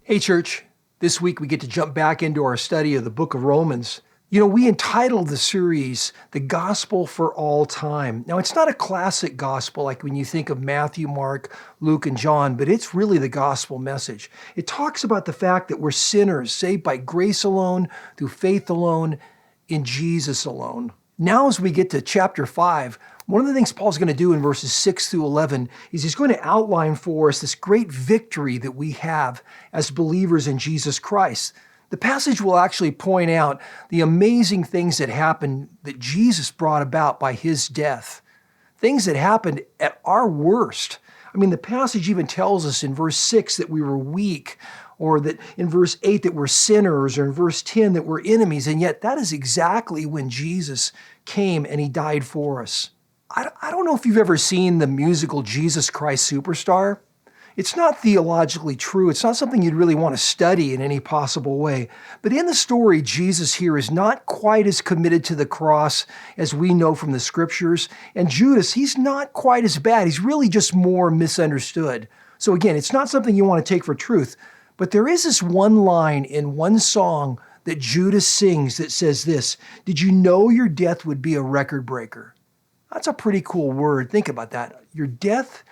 Hey, church. This week we get to jump back into our study of the book of Romans. You know, we entitled the series, The Gospel for All Time. Now, it's not a classic gospel like when you think of Matthew, Mark, Luke, and John, but it's really the gospel message. It talks about the fact that we're sinners, saved by grace alone, through faith alone, in Jesus alone. Now, as we get to chapter 5, one of the things Paul's going to do in verses 6 through 11 is he's going to outline for us this great victory that we have as believers in Jesus Christ. The passage will actually point out the amazing things that happened that Jesus brought about by his death. Things that happened at our worst. I mean, the passage even tells us in verse 6 that we were weak, or that in verse 8 that we're sinners, or in verse 10 that we're enemies, and yet that is exactly when Jesus came and he died for us. I don't know if you've ever seen the musical Jesus Christ Superstar. It's not theologically true. It's not something you'd really want to study in any possible way. But in the story, Jesus here is not quite as committed to the cross as we know from the scriptures. And Judas, he's not quite as bad. He's really just more misunderstood. So again, it's not something you want to take for truth. But there is this one line in one song that Judas sings that says this: "Did you know your death would be a record breaker?" That's a pretty cool word. Think about that. Your death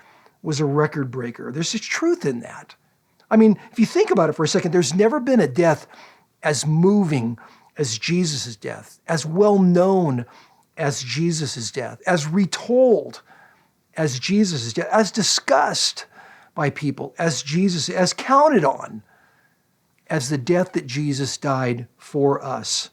was a record breaker. There's just truth in that. I mean, if you think about it for a second, there's never been a death as moving as Jesus' death, as well known as Jesus' death, as retold as Jesus' death, as discussed by people as Jesus, as counted on as the death that Jesus died for us.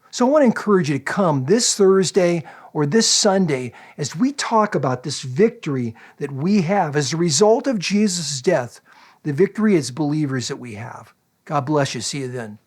So I want to encourage you to come this Thursday or this Sunday as we talk about this victory that we have as a result of Jesus' death, the victory as believers that we have. God bless you. See you then.